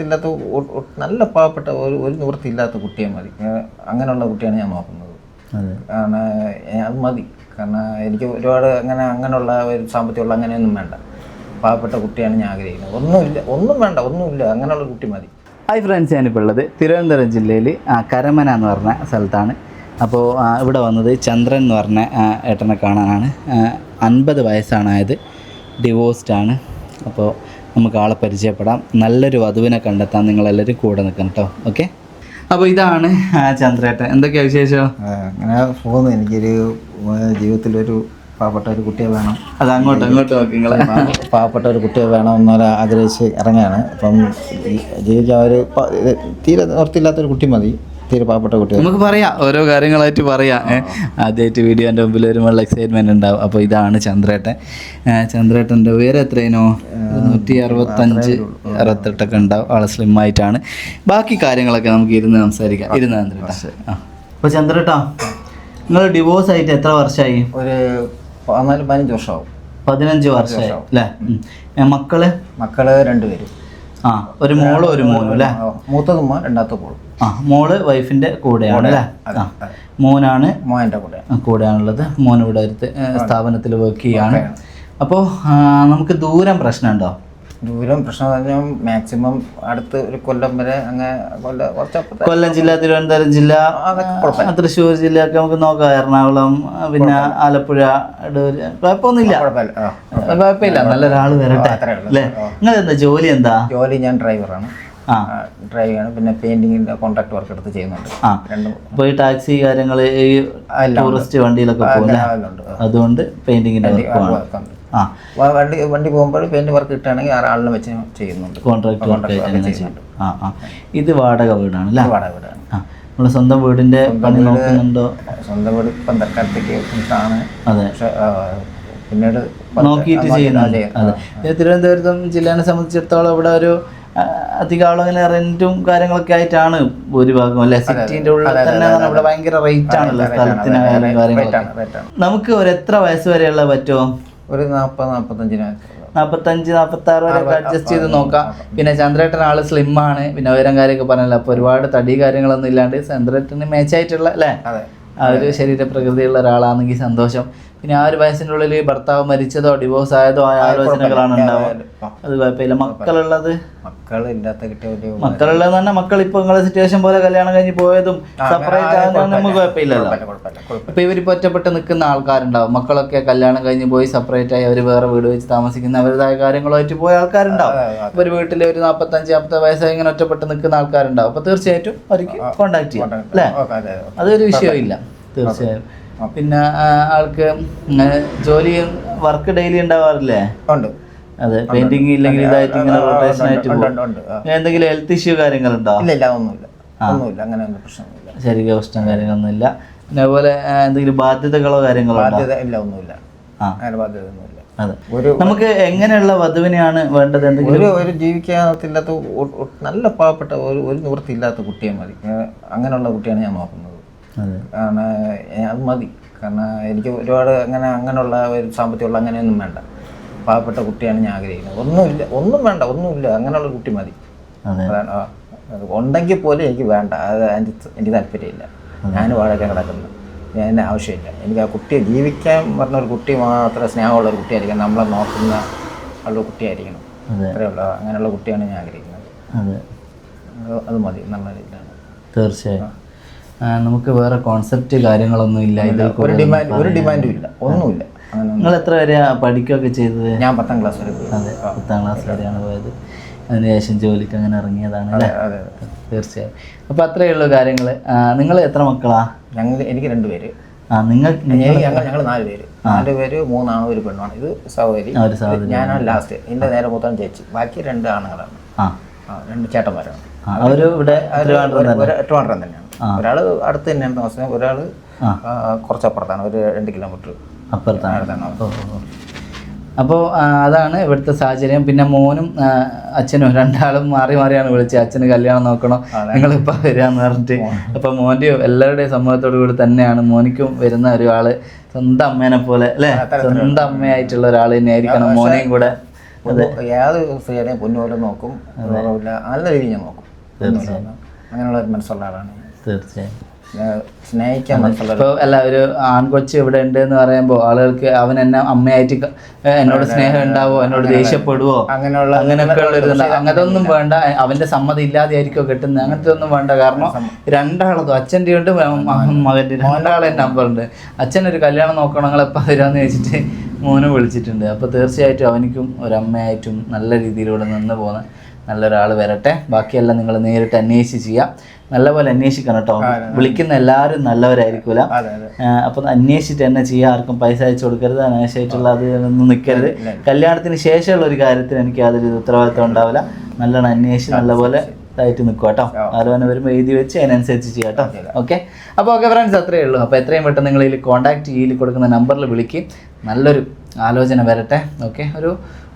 ഇല്ലാത്ത നല്ല പാവപ്പെട്ട ഒരു നിവൃത്തിയില്ലാത്ത കുട്ടിയെ മതി. അങ്ങനെയുള്ള കുട്ടിയാണ് ഞാൻ നോക്കുന്നത്. കാരണം അത് മതി. കാരണം എനിക്ക് ഒരുപാട് അങ്ങനെയുള്ള ഒരു സാമ്പത്തികമുള്ള അങ്ങനെയൊന്നും വേണ്ട. പാവപ്പെട്ട കുട്ടിയാണ് ഞാൻ ആഗ്രഹിക്കുന്നത്. ഒന്നും വേണ്ട, ഒന്നുമില്ല, അങ്ങനെയുള്ള കുട്ടി മതി. ഹായ് ഫ്രണ്ട്സ്, ഞാനിപ്പോൾ ഉള്ളത് തിരുവനന്തപുരം ജില്ലയിൽ കരമന എന്ന് പറഞ്ഞ സ്ഥലത്താണ്. അപ്പോൾ ഇവിടെ വന്നത് ചന്ദ്രൻ എന്ന് പറഞ്ഞ ഏട്ടനെ കാണാനാണ്. 50 വയസ്സാണായത്, ഡിവോഴ്സ്ഡാണ്. അപ്പോൾ നമുക്ക് ആളെ പരിചയപ്പെടാം, നല്ലൊരു വധുവിനെ കണ്ടെത്താൻ നിങ്ങളെല്ലാവരും കൂടെ നിൽക്കണം കേട്ടോ. ഓക്കെ, അപ്പോൾ ഇതാണ് ചന്ദ്രേട്ടൻ. എന്തൊക്കെയാണ് വിശേഷം? അങ്ങനെ പോകുന്നു. എനിക്കൊരു ജീവിതത്തിലൊരു പാവപ്പെട്ട ഒരു കുട്ടിയെ വേണം. അത് അങ്ങോട്ട് നോക്കി നിങ്ങൾ. പാവപ്പെട്ട ഒരു കുട്ടിയെ വേണം എന്നൊരു ആഗ്രഹിച്ച് ഇറങ്ങുകയാണ്. അപ്പം ജീവിക്കാൻ ഒരു തീരെ നിവൃത്തിയില്ലാത്തൊരു കുട്ടി മതി. തീരെ പാവപ്പെട്ട കുട്ടി നമുക്ക് പറയാം, ഓരോ കാര്യങ്ങളായിട്ട് പറയാം. ആദ്യമായിട്ട് വീഡിയോൻ്റെ മുമ്പിൽ വരുമ്പോൾ എക്സൈറ്റ്മെൻറ്റ് ഉണ്ടാവും. അപ്പോൾ ഇതാണ് ചന്ദ്രേട്ടൻ. ചന്ദ്രേട്ടൻ്റെ ഉയരം എത്രയേനോ 165-68 ഉണ്ടാവും. ആൾ സ്ലിം ആയിട്ടാണ്. ബാക്കി കാര്യങ്ങളൊക്കെ നമുക്ക് ഇരുന്ന് സംസാരിക്കാം. ചന്ദ്രേട്ട. അപ്പോൾ ചന്ദ്രേട്ടാ, നിങ്ങൾ ഡിവോഴ്സ് ആയിട്ട് എത്ര വർഷമായി? ഒരു 14-15 വർഷമാവും. 15 വർഷമായി അല്ലേ? മക്കള് 2 പേര്. ഒരു മോളും ഒരു മോനും അല്ലേ? മൂത്തത് മോൻ, രണ്ടാമത്തെ മോൾ. മോള് വൈഫിന്റെ കൂടെയാണ് അല്ലേ? മോനാണ് മോൻ്റെ കൂടെയാണുള്ളത്. മോൻ ഇവിടെ ഒരു സ്ഥാപനത്തിൽ വർക്ക് ചെയ്യാണ്. അപ്പോൾ നമുക്ക് ദൂരം പ്രശ്നമുണ്ടോ? ദൂരം പ്രശ്നം പറഞ്ഞാൽ മാക്സിമം അടുത്ത് ഒരു കൊല്ലം വരെ, അങ്ങനെ കൊല്ലം ജില്ല, തിരുവനന്തപുരം ജില്ല, തൃശ്ശൂർ ജില്ലയൊക്കെ നമുക്ക് നോക്കാം. എറണാകുളം, പിന്നെ ആലപ്പുഴ, കുഴപ്പമൊന്നുമില്ല. നല്ലൊരാൾ വരട്ടെ അല്ലേ? നിങ്ങൾ എന്താ ജോലി? എന്താ ജോലി? ഞാൻ ഡ്രൈവറാണ്. ഡ്രൈവാണ്. പിന്നെ പെയിന്റിങ്ങിന്റെ കോൺട്രാക്ട് വർക്ക് എടുത്ത് ചെയ്യുന്നുണ്ട്. അപ്പോൾ ഈ ടാക്സി കാര്യങ്ങൾ, ഈ ടൂറിസ്റ്റ് വണ്ടിയിലൊക്കെ പോകും, അതുകൊണ്ട് പെയിന്റിങ്ങിന്റെ വണ്ടി പോകുമ്പോൾ പെയിന്റ് വർക്ക് കിട്ടുകയാണെങ്കിൽ ആളിനെ വെച്ച് ചെയ്യുന്നുണ്ട്. കോൺട്രാക്ട് വർക്ക് ചെയ്യുന്നുണ്ട്. ഇത് വാടക വീടാണ് അല്ലേ? വാടക വീടാണ്. നമ്മൾ സ്വന്തം വീടിന്റെ പണി നോക്കുന്നുണ്ടോ? സ്വന്തം വീട് ഇപ്പം തൽക്കാലത്തേക്ക് ആണ്. അതെ, പിന്നീട് നോക്കിയിട്ട് ചെയ്യുന്നത്. അതെ, തിരുവനന്തപുരം ജില്ലേനെ സംബന്ധിച്ചിടത്തോളം ഇവിടെ ഒരു അധികം ആളങ്ങനെ റെന്റും കാര്യങ്ങളൊക്കെ ആയിട്ടാണ് ഭൂരിഭാഗം അല്ലെ? സിറ്റിന്റെ ഉള്ളിൽ തന്നെ ഇവിടെ ഭയങ്കര റേറ്റ് ആണല്ലോ സ്ഥലത്തിന് കാര്യങ്ങളൊക്കെ. നമുക്ക് ഒരു എത്ര വയസ്സ് വരെയുള്ള പറ്റുമോ? ഒരു 40-45 45-46 വരെയൊക്കെ അഡ്ജസ്റ്റ് ചെയ്ത് നോക്കാം. പിന്നെ ചന്ദ്രേട്ടൻ ആള് സ്ലിം ആണ്, പിന്നെ ഉയരം കാര്യമൊക്കെ പറഞ്ഞല്ലോ. അപ്പോൾ ഒരുപാട് തടി കാര്യങ്ങളൊന്നും ഇല്ലാണ്ട് ചന്ദ്രേട്ടന് മാച്ചായിട്ടുള്ള അല്ലേ, ആ ഒരു ശരീരപ്രകൃതിയുള്ള ഒരാളാണെങ്കിൽ സന്തോഷം. പിന്നെ ആ ഒരു വയസ്സിൻ്റെ ഉള്ളിൽ ഭർത്താവ് മരിച്ചതോ ഡിവോഴ്സ് ആയതോ ആയ ആലോചനകളാണ് ഉണ്ടാവുക. അത് കുഴപ്പമില്ല. മക്കളുള്ളത് മക്കളുള്ളതെന്ന് പറഞ്ഞാൽ മക്കൾ ഇപ്പൊ നിങ്ങളെ സിറ്റുവേഷൻ പോലെ കല്യാണം കഴിഞ്ഞ് പോയതും സെപ്പറേറ്റ് ആകുന്നതൊന്നും നമുക്ക് കുഴപ്പമില്ലല്ലോ. ഇപ്പൊ ഇവരിപ്പോൾ ഒറ്റപ്പെട്ട് നിൽക്കുന്ന ആൾക്കാരുണ്ടാവും. മക്കളൊക്കെ കല്യാണം കഴിഞ്ഞ് പോയി സെപ്പറേറ്റ് ആയി അവർ വേറെ വീട് വെച്ച് താമസിക്കുന്ന അവരുടേതായ കാര്യങ്ങളുമായിട്ട് പോയ ആൾക്കാരുണ്ടാവും. ഇപ്പൊ ഒരു വീട്ടിൽ ഒരു 45-50 വയസ്സായി ഇങ്ങനെ ഒറ്റപ്പെട്ട് നിൽക്കുന്ന ആൾക്കാരുണ്ടാവും. അപ്പൊ തീർച്ചയായിട്ടും അവർക്ക് കോണ്ടാക്ട് ചെയ്യാം അല്ലേ? അതൊരു വിഷയമില്ല, തീർച്ചയായും. പിന്നെ ആൾക്ക് ജോലി വർക്ക് ഡെയിലി ഉണ്ടാവാറില്ലേ? അതെ, പെയിന്റിങ് ഇല്ലെങ്കിൽ ഇതായിട്ട് ഇങ്ങനെ റൊട്ടേഷൻ ആയിട്ട് എന്തെങ്കിലും ഹെൽത്ത് ഇഷ്യൂ കാര്യങ്ങളുണ്ടോ? ശരീര പ്രശ്നം കാര്യങ്ങളൊന്നുമില്ല. പിന്നെ അതുപോലെ എന്തെങ്കിലും ബാധ്യതകളോ കാര്യങ്ങളോ? അതെ, നമുക്ക് എങ്ങനെയുള്ള വധുവിനെയാണ് വേണ്ടത്? എന്തെങ്കിലും ഒരു ജീവിക്കാത്തില്ലാത്ത നല്ല പാവപ്പെട്ട ഒരു നിവൃത്തിയില്ലാത്ത കുട്ടിയെ മതി. അങ്ങനെയുള്ള കുട്ടിയാണ് ഞാൻ നോക്കുന്നത്. കാരണം അത് മതി. കാരണം എനിക്ക് ഒരുപാട് അങ്ങനെയുള്ള ഒരു സാമ്പത്തികമുള്ള അങ്ങനെയൊന്നും വേണ്ട. പാവപ്പെട്ട കുട്ടിയാണ് ഞാൻ ആഗ്രഹിക്കുന്നത്. ഒന്നും വേണ്ട, ഒന്നുമില്ല, അങ്ങനെയുള്ള കുട്ടി മതി. അതാണ്. ഉണ്ടെങ്കിൽ പോലും എനിക്ക് വേണ്ട. അത് എനിക്ക് താല്പര്യമില്ല. ഞാൻ വാടക കിടക്കുന്നു, എൻ്റെ ആവശ്യമില്ല. എനിക്ക് ആ കുട്ടിയെ ജീവിക്കാൻ പറഞ്ഞ ഒരു കുട്ടി മാത്രം സ്നേഹമുള്ള ഒരു കുട്ടിയായിരിക്കണം. നമ്മളെ നോക്കുന്ന ഉള്ള കുട്ടിയായിരിക്കണം. അത്രയുള്ള അങ്ങനെയുള്ള കുട്ടിയാണ് ഞാൻ ആഗ്രഹിക്കുന്നത്. അത് മതി എന്നുള്ള രീതിയിലാണ്. തീർച്ചയായും. നമുക്ക് വേറെ കോൺസെപ്റ്റ് കാര്യങ്ങളൊന്നും ഇല്ല. ഒരു ഡിമാൻഡും ഇല്ല, ഒന്നുമില്ല. നിങ്ങൾ എത്ര വരെ പഠിക്കുകയൊക്കെ ചെയ്തത്? ഞാൻ 10ാം ക്ലാസ് വരെ. അതെ, 10ാം ക്ലാസ് വരെയാണ് പോയത്. അതിനുശേഷം ജോലിക്ക് അങ്ങനെ ഇറങ്ങിയതാണ് അല്ലേ? തീർച്ചയായും. അപ്പോൾ അത്രയേ ഉള്ളൂ കാര്യങ്ങൾ. നിങ്ങൾ എത്ര മക്കളാ? എനിക്ക് 2 പേര്. ഞങ്ങൾ 4 പേര്. 4 പേര്, 3 ആണും 1 പെണ്ണുമാണ്. ഇത് സഹോദരി, ഞാനാണ് ലാസ്റ്റ്. എൻ്റെ നേരെ മൂത്താണ് ചേച്ചി. ബാക്കി 2 ആണുങ്ങളാണ്, 2 ചേട്ടന്മാരാണ്. അവര് ഇവിടെ ട്രിവാൻഡ്രം തന്നെയാണ്. ഒരാൾ അടുത്ത് തന്നെയാണ് താമസിക്കുന്നത്, ഒരാൾ കുറച്ചപ്പുറത്താണ്, ഒരു 2 കിലോമീറ്റർ അപ്പുറത്താണ്. അപ്പോൾ അതാണ് ഇവിടുത്തെ സാഹചര്യം. പിന്നെ മോനും അച്ഛനും 2 ആളും മാറി മാറിയാണ് വിളിച്ചത്. അച്ഛന് കല്യാണം നോക്കണോ, നിങ്ങളിപ്പോൾ വരികയെന്ന് പറഞ്ഞിട്ട്. അപ്പോൾ മോൻ്റെയും എല്ലാവരുടെയും സമ്മതത്തോടു കൂടി തന്നെയാണ് മോനിക്കും വരുന്ന ഒരാൾ സ്വന്തം അമ്മേനെ പോലെ അല്ലേ, സ്വന്തം അമ്മയായിട്ടുള്ള ഒരാൾ തന്നെയായിരിക്കണം മോനെയും കൂടെ ഏത് സ്ത്രീയുടെയും പൊന്നുപോലെ നോക്കും, കുറവില്ല, നല്ല രീതിയിൽ ഞാൻ നോക്കും. അങ്ങനെയുള്ള ഒരു മനസ്സുള്ള ആളാണ്. തീർച്ചയായും സ്നേഹിക്കാൻ മനസ്സുള്ള. ഇപ്പോൾ അല്ല, ഒരു ആൺകൊച്ച് ഇവിടെ ഉണ്ട് എന്ന് പറയുമ്പോൾ ആളുകൾക്ക് അവൻ എന്നെ അമ്മയായിട്ട് എന്നോട് സ്നേഹം ഉണ്ടാവോ, എന്നോട് ദേഷ്യപ്പെടുവോ, അങ്ങനെയൊക്കെ ഉള്ളൊരു അങ്ങനത്തെ ഒന്നും വേണ്ട. അവന്റെ സമ്മതം ഇല്ലാതെ ആയിരിക്കോ കെട്ടുന്നത്, അങ്ങനത്തെ ഒന്നും വേണ്ട. കാരണം രണ്ടാളതും അച്ഛൻ്റെ ഉണ്ട് മകൻ്റെ, രണ്ടാളെ നമ്പറുണ്ട്. അച്ഛനൊരു കല്യാണം നോക്കണം, നിങ്ങൾ എപ്പോൾ തരാമെന്ന് ചോദിച്ചിട്ട് മോനെ വിളിച്ചിട്ടുണ്ട്. അപ്പോൾ തീർച്ചയായിട്ടും അവനിക്കും ഒരമ്മയായിട്ടും നല്ല രീതിയിലൂടെ നിന്ന് പോകുന്ന നല്ലൊരാൾ വരട്ടെ. ബാക്കിയെല്ലാം നിങ്ങൾ നേരിട്ട് അന്വേഷിച്ച് ചെയ്യാം. നല്ലപോലെ അന്വേഷിക്കണം കേട്ടോ. വിളിക്കുന്ന എല്ലാവരും നല്ലവരായിരിക്കൂല. അപ്പം അന്വേഷിച്ചിട്ട് തന്നെ ചെയ്യുക. ആർക്കും പൈസ അയച്ചു കൊടുക്കരുത്, അനാവശ്യമായിട്ടുള്ള അതിനൊന്നും നിൽക്കരുത്. കല്യാണത്തിന് ശേഷമുള്ള ഒരു കാര്യത്തിന് എനിക്ക് യാതൊരു ഉത്തരവാദിത്വം ഉണ്ടാവില്ല. നല്ലോണം അന്വേഷിച്ച് നല്ലപോലെ ആയിട്ട് നിൽക്കുക കേട്ടോ. ആലോചന വരുമ്പോൾ എഴുതി വെച്ച് അതിനനുസരിച്ച് ചെയ്യാം കേട്ടോ. ഓക്കെ, അപ്പോൾ ഓക്കെ ഫ്രണ്ട്സ്, അത്രയേ ഉള്ളൂ. അപ്പോൾ എത്രയും പെട്ടെന്ന് നിങ്ങൾ ഇതിൽ കോൺടാക്ട് ചെയ്യൽ കൊടുക്കുന്ന നമ്പറിൽ വിളിക്കും. നല്ലൊരു ആലോചന വരട്ടെ. ഓക്കെ, ഒരു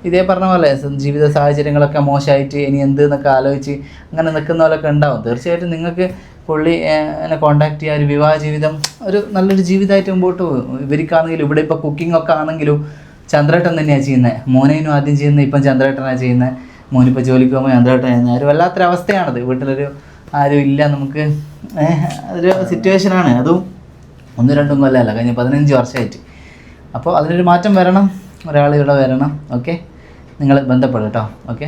ഇതേ പറഞ്ഞ പോലെ ജീവിത സാഹചര്യങ്ങളൊക്കെ മോശമായിട്ട് ഇനി എന്ത് എന്നൊക്കെ ആലോചിച്ച് അങ്ങനെ നിൽക്കുന്ന പോലൊക്കെ ഉണ്ടാവും. തീർച്ചയായിട്ടും നിങ്ങൾക്ക് പുള്ളി എന്നെ കോൺടാക്ട് ചെയ്യുക. ഒരു വിവാഹ ജീവിതം ഒരു നല്ലൊരു ജീവിതമായിട്ട് മുമ്പോട്ട് പോകും. ഇവർക്കാണെങ്കിലും ഇവിടെ ഇപ്പോൾ കുക്കിംഗ് ഒക്കെ ആണെങ്കിലും ചന്ദ്രേട്ടൻ തന്നെയാണ് ചെയ്യുന്നത്. മോനേനും ആദ്യം ചെയ്യുന്നത്, ഇപ്പം ചന്ദ്രേട്ടനാണ് ചെയ്യുന്നത്. മോനിപ്പോൾ ജോലിക്ക് പോകുമ്പോൾ ചന്ദ്രേട്ടൻ ചെയ്യുന്നത്. ഒരു വല്ലാത്തൊരവസ്ഥയാണത്. വീട്ടിലൊരു ആരും ഇല്ല, നമുക്ക് ഒരു സിറ്റുവേഷനാണ്. അതും 1-2 കൊല്ലമല്ല, കഴിഞ്ഞ 15 വർഷമായിട്ട്. അപ്പോൾ അതിനൊരു മാറ്റം വരണം, ഒരാൾ ഇവിടെ വരണം. ഓക്കെ, നിങ്ങൾ ബന്ധപ്പെടും കേട്ടോ. ഓക്കെ.